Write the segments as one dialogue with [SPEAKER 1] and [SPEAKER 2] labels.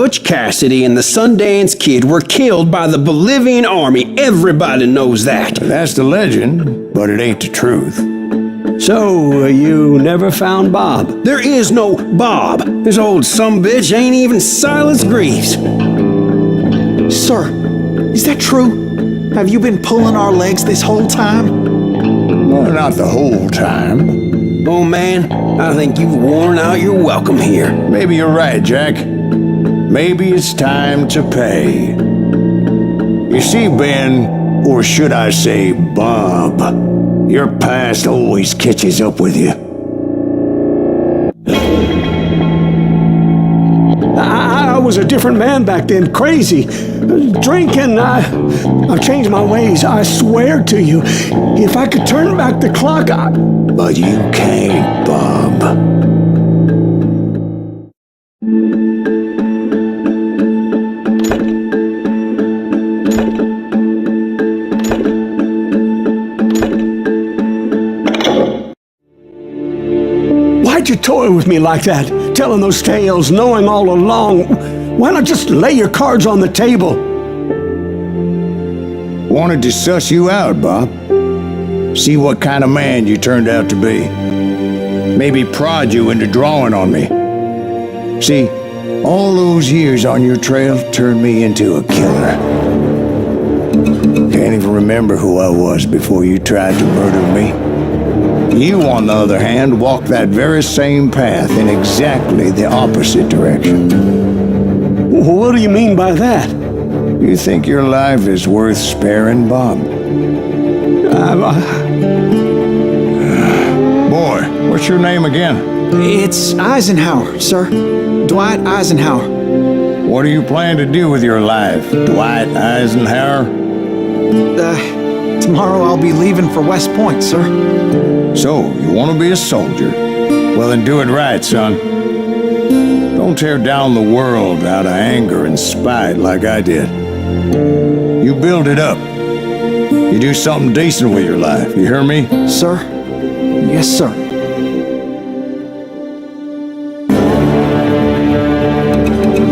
[SPEAKER 1] Butch Cassidy and the Sundance Kid were killed by the Bolivian army. Everybody knows that.
[SPEAKER 2] That's the legend, but it ain't the truth.
[SPEAKER 1] So, you never found Bob? There is no Bob. This old sumbitch ain't even Silas Greaves.
[SPEAKER 3] Sir, is that true? Have you been pulling our legs this whole time?
[SPEAKER 2] Well, not the whole time.
[SPEAKER 1] Oh man, I think you've worn out your welcome here.
[SPEAKER 2] Maybe you're right, Jack. Maybe it's time to pay. You see, Ben, or should I say Bob, your past always catches up with you.
[SPEAKER 4] I was a different man back then, crazy. Drinking, I've changed my ways, I swear to you. If I could turn back the clock,
[SPEAKER 2] But you can't, Bob.
[SPEAKER 4] Why'd you toy with me like that? Telling those tales, knowing all along. Why not just lay your cards on the table?
[SPEAKER 2] Wanted to suss you out, Bob. See what kind of man you turned out to be. Maybe prod you into drawing on me. See, all those years on your trail turned me into a killer. Can't even remember who I was before you tried to murder me. You, on the other hand, walked that very same path in exactly the opposite direction.
[SPEAKER 4] What do you mean by that?
[SPEAKER 2] You think your life is worth sparing, Bob? Boy, what's your name again?
[SPEAKER 3] It's Eisenhower, sir. Dwight Eisenhower.
[SPEAKER 2] What do you plan to do with your life, Dwight Eisenhower?
[SPEAKER 3] Tomorrow I'll be leaving for West Point, sir.
[SPEAKER 2] So, you want to be a soldier? Well, then do it right, son. Don't tear down the world out of anger and spite like I did. You build it up. You do something decent with your life, you hear me?
[SPEAKER 3] Sir? Yes, sir.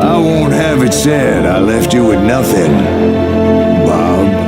[SPEAKER 2] I won't have it said I left you with nothing, Bob.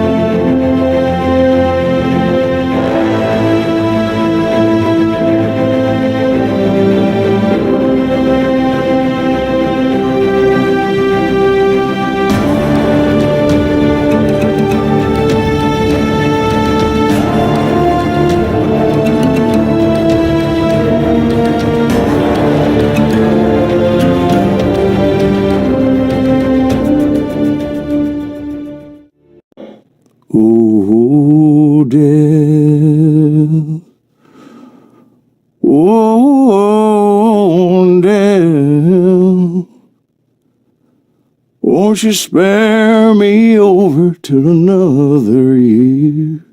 [SPEAKER 2] Won't you spare me over till another year?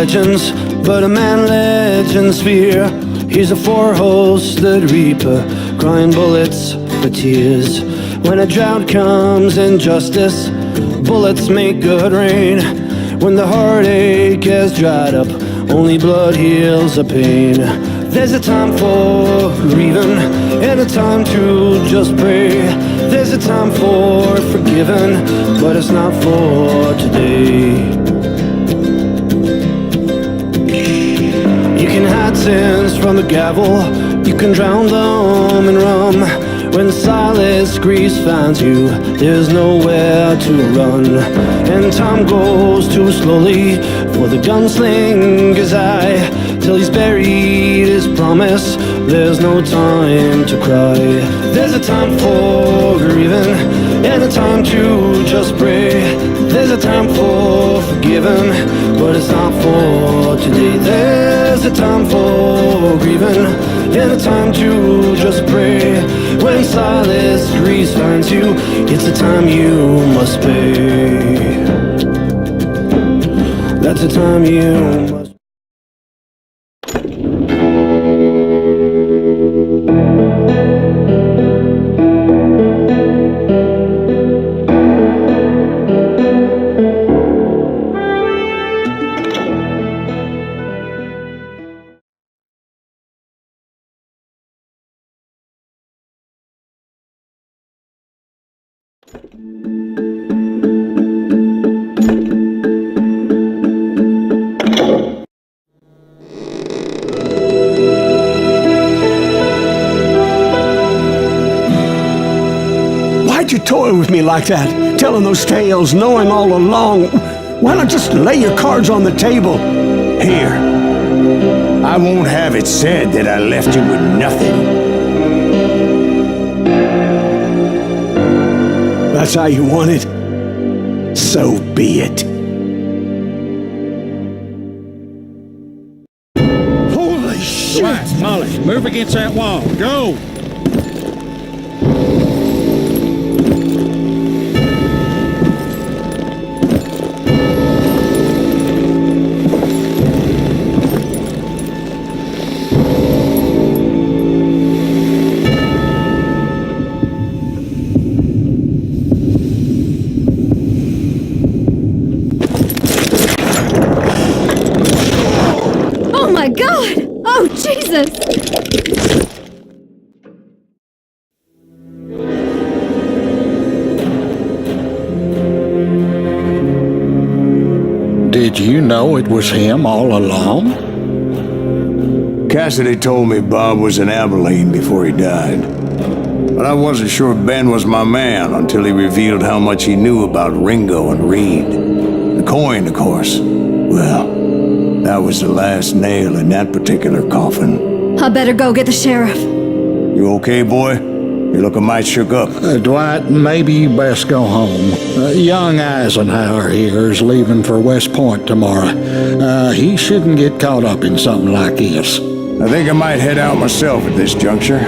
[SPEAKER 5] legends, but a man legends fear. He's a four-hosted reaper, crying bullets for tears. When a drought comes in justice, bullets make good rain. When the heartache has dried up, only blood heals the pain. There's a time for grieving and a time to just pray. There's a time for forgiving, but it's not for today. You can hide sins from the gavel, you can drown them in rum. When silence grease finds you, there's nowhere to run. And time goes too slowly for the gunslinger's eye. Till he's buried his promise, there's no time to cry. There's a time for grieving and a time to just pray. There's a time for forgiving, but it's not for today. There's a time for grieving and a time to just pray. When silence grease finds you, it's the time you must pay. That's the time you must.
[SPEAKER 4] Why'd you toy with me like that? Telling those tales, knowing all along. Why not just lay your cards on the table? Here.
[SPEAKER 2] I won't have it said that I left you with nothing.
[SPEAKER 4] That's how you want it? So be it. Holy shit!
[SPEAKER 6] Right, Molly, move against that wall. Go!
[SPEAKER 7] Oh my God! Oh Jesus!
[SPEAKER 6] Did you know it was him all along?
[SPEAKER 2] Cassidy told me Bob was in Abilene before he died. But I wasn't sure Ben was my man until he revealed how much he knew about Ringo and Reed. The coin, of course. Well, that was the last nail in that particular coffin.
[SPEAKER 7] I better go get the sheriff.
[SPEAKER 2] You okay, boy? You're looking mighty shook up.
[SPEAKER 6] Dwight, maybe you best go home. Young Eisenhower here is leaving for West Point tomorrow. He shouldn't get caught up in something like this.
[SPEAKER 2] I think I might head out myself at this juncture.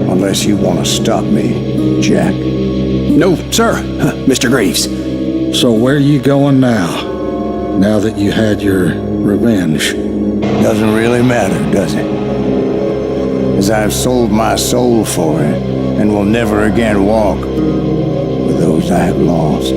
[SPEAKER 2] Unless you want to stop me, Jack.
[SPEAKER 1] No, sir, Mr. Graves.
[SPEAKER 6] So where are you going now? Now that you had your revenge?
[SPEAKER 2] Doesn't really matter, does it? As I've sold my soul for it, and will never again walk with those I have lost.